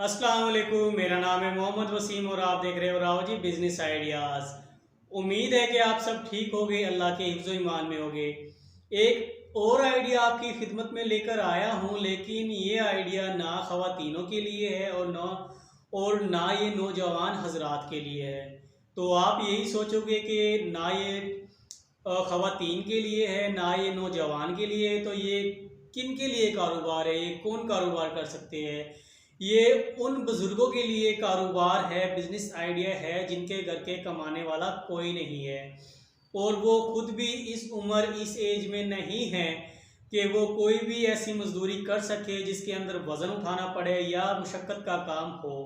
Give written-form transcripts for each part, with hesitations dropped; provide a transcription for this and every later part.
अस्सलाम वालेकुम। मेरा नाम है मोहम्मद वसीम और आप देख रहे हो राव जी बिजनेस आइडियाज़। उम्मीद है कि आप सब ठीक होगे, अल्लाह के हिफ्ज़ ईमान में होगे। एक और आइडिया आपकी खिदमत में लेकर आया हूँ, लेकिन ये आइडिया ना ख़वातीनों के लिए है और ना ये नौजवान हजरात के लिए है। तो आप यही सोचोगे कि ना ये ख़वातीन के लिए है ना ये नौजवान के लिए है, तो ये किन के लिए कारोबार है, ये कौन कारोबार कर सकते हैं। ये उन बुज़ुर्गों के लिए कारोबार है, बिजनेस आइडिया है जिनके घर के कमाने वाला कोई नहीं है और वो खुद भी इस उम्र इस एज में नहीं है कि वो कोई भी ऐसी मजदूरी कर सके जिसके अंदर वज़न उठाना पड़े या मुशक्क़त का काम हो।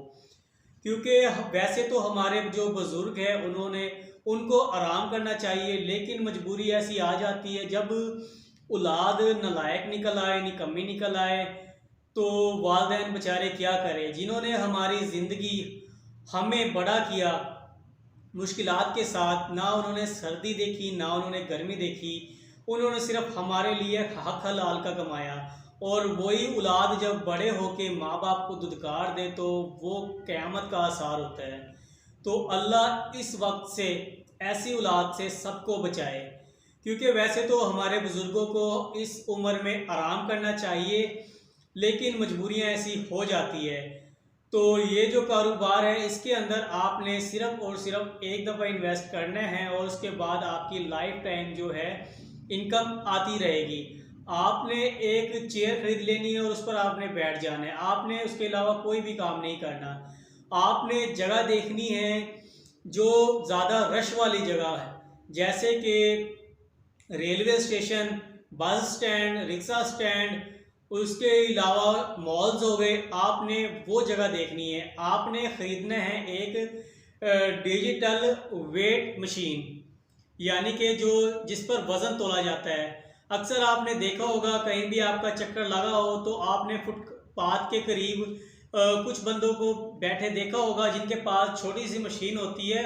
क्योंकि वैसे तो हमारे जो बुज़ुर्ग हैं उनको आराम करना चाहिए, लेकिन मजबूरी ऐसी आ जाती है जब औलाद नालायक निकल आए, निकम्मी निकल आए, तो वालिदैन बेचारे क्या करें। जिन्होंने हमारी ज़िंदगी हमें बड़ा किया मुश्किलात के साथ, ना उन्होंने सर्दी देखी ना उन्होंने गर्मी देखी, उन्होंने सिर्फ हमारे लिए हक हलाल का कमाया। और वही औलाद जब बड़े होके माँ बाप को दुदकार दे तो वो क़यामत का आसार होता है। तो अल्लाह इस वक्त से ऐसी औलाद से सबको बचाए, क्योंकि वैसे तो हमारे बुज़ुर्गों को इस उम्र में आराम करना चाहिए, लेकिन मजबूरियां ऐसी हो जाती है। तो ये जो कारोबार है इसके अंदर आपने सिर्फ और सिर्फ एक दफ़ा इन्वेस्ट करना है और उसके बाद आपकी लाइफ टाइम जो है इनकम आती रहेगी। आपने एक चेयर खरीद लेनी है और उस पर आपने बैठ जाना है, आपने उसके अलावा कोई भी काम नहीं करना। आपने जगह देखनी है जो ज़्यादा रश वाली जगह है, जैसे कि railway station, bus stand, rickshaw stand, उसके अलावा मॉल्स हो गए। आपने वो जगह देखनी है। आपने ख़रीदना है एक डिजिटल वेट मशीन, यानी कि जिस पर वज़न तोला जाता है। अक्सर आपने देखा होगा कहीं भी आपका चक्कर लगा हो तो आपने फुटपाथ के करीब कुछ बंदों को बैठे देखा होगा जिनके पास छोटी सी मशीन होती है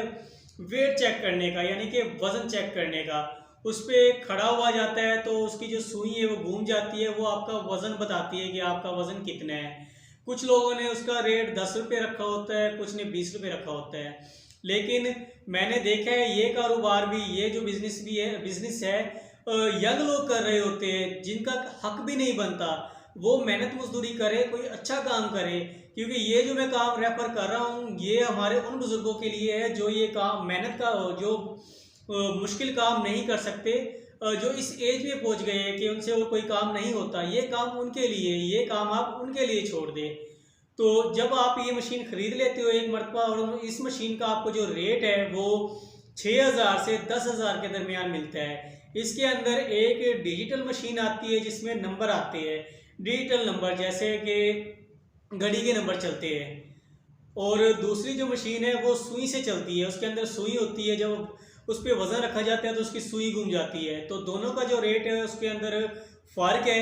वेट चेक करने का, यानी कि वज़न चेक करने का। उस पर खड़ा हुआ जाता है तो उसकी जो सुई है वो घूम जाती है, वो आपका वज़न बताती है कि आपका वज़न कितना है। कुछ लोगों ने उसका रेट 10 रुपये रखा होता है, कुछ ने 20 रुपये रखा होता है। लेकिन मैंने देखा है ये कारोबार भी, ये जो बिजनेस है यंग लोग कर रहे होते हैं जिनका हक भी नहीं बनता। वो मेहनत मजदूरी करे, कोई अच्छा काम करे, क्योंकि ये जो मैं काम रेफर कर रहा हूँ ये हमारे उन बुज़ुर्गों के लिए है जो ये काम मेहनत का जो मुश्किल काम नहीं कर सकते, जो इस एज में पहुंच गए हैं कि उनसे और कोई काम नहीं होता। ये काम उनके लिए, ये काम आप उनके लिए छोड़ दें। तो जब आप ये मशीन ख़रीद लेते हो एक मरतबा, और इस मशीन का आपको जो रेट है वो 6,000 से 10,000 के दरमियान मिलता है। इसके अंदर एक डिजिटल मशीन आती है जिसमें नंबर आते हैं, डिजिटल नंबर, जैसे कि घड़ी के नंबर चलते हैं। और दूसरी जो मशीन है वो सुई से चलती है, उसके अंदर सुई होती है, जब उस पर वज़न रखा जाता है तो उसकी सुई घूम जाती है। तो दोनों का जो रेट है उसके अंदर फ़र्क है।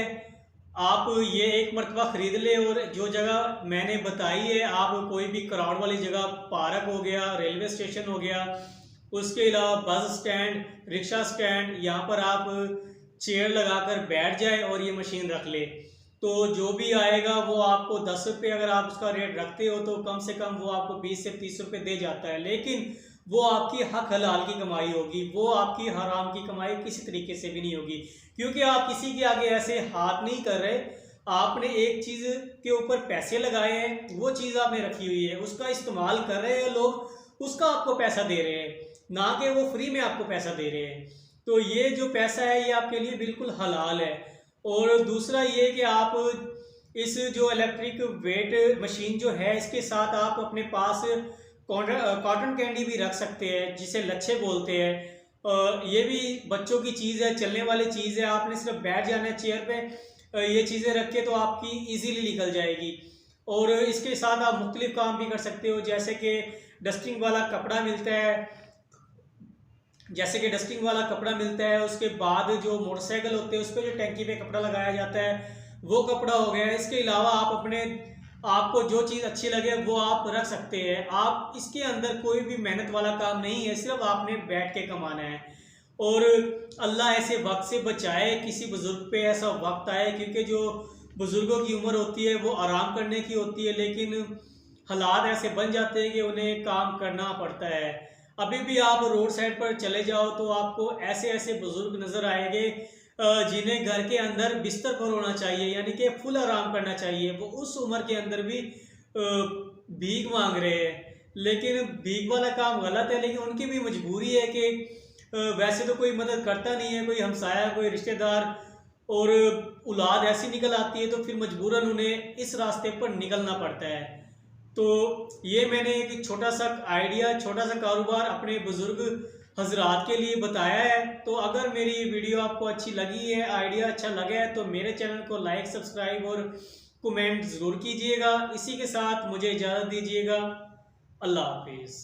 आप ये एक मरतबा ख़रीद ले, और जो जगह मैंने बताई है, आप कोई भी क्राउड वाली जगह, पार्क हो गया, रेलवे स्टेशन हो गया, उसके अलावा बस स्टैंड, रिक्शा स्टैंड, यहाँ पर आप चेयर लगाकर बैठ जाए और ये मशीन रख ले, तो जो भी आएगा वो आपको 10 रुपये, अगर आप उसका रेट रखते हो तो कम से कम वो आपको 20 से 30 रुपये दे जाता है। लेकिन वो आपकी हक हलाल की कमाई होगी, वो आपकी हराम की कमाई किसी तरीके से भी नहीं होगी, क्योंकि आप किसी के आगे ऐसे हाथ नहीं कर रहे। आपने एक चीज़ के ऊपर पैसे लगाए हैं, वो चीज़ आपने रखी हुई है, उसका इस्तेमाल कर रहे हैं लोग, उसका आपको पैसा दे रहे हैं, ना कि वो फ्री में आपको पैसा दे रहे हैं। तो ये जो पैसा है ये आपके लिए बिल्कुल हलाल है। और दूसरा ये कि आप इस जो इलेक्ट्रिक वेट मशीन जो है इसके साथ आप अपने पास कॉटन कैंडी भी रख सकते हैं, जिसे लच्छे बोलते हैं। ये भी बच्चों की चीज़ है, चलने वाली चीज़ है। आपने सिर्फ बैठ जाना है चेयर पे, ये चीज़ें रख के तो आपकी इजीली निकल जाएगी। और इसके साथ आप मुख्तलिफ काम भी कर सकते हो, जैसे कि डस्टिंग वाला कपड़ा मिलता है, उसके बाद जो मोटरसाइकिल होते हैं उस पर जो टैंकी पे कपड़ा लगाया जाता है वो कपड़ा हो गया। इसके अलावा आप आपको जो चीज़ अच्छी लगे वो आप रख सकते हैं। आप इसके अंदर कोई भी मेहनत वाला काम नहीं है, सिर्फ आपने बैठ के कमाना है। और अल्लाह ऐसे वक्त से बचाए, किसी बुज़ुर्ग पे ऐसा वक्त आए, क्योंकि जो बुज़ुर्गों की उम्र होती है वो आराम करने की होती है, लेकिन हालात ऐसे बन जाते हैं कि उन्हें काम करना पड़ता है। अभी भी आप रोड साइड पर चले जाओ तो आपको ऐसे ऐसे बुजुर्ग नज़र आएंगे जिन्हें घर के अंदर बिस्तर पर होना चाहिए, यानी कि फुल आराम करना चाहिए। वो उस उम्र के अंदर भी भीख मांग रहे हैं। लेकिन भीख वाला काम गलत है, लेकिन उनकी भी मजबूरी है कि वैसे तो कोई मदद करता नहीं है, कोई हमसाया कोई रिश्तेदार, और औलाद ऐसी निकल आती है तो फिर मजबूरन उन्हें इस रास्ते पर निकलना पड़ता है। तो ये मैंने एक छोटा सा आइडिया, छोटा सा कारोबार अपने बुजुर्ग हजरात के लिए बताया है। तो अगर मेरी वीडियो आपको अच्छी लगी है, आइडिया अच्छा लगा है, तो मेरे चैनल को लाइक, सब्सक्राइब और कमेंट ज़रूर कीजिएगा। इसी के साथ मुझे इजाज़त दीजिएगा। अल्लाह हाफिज़।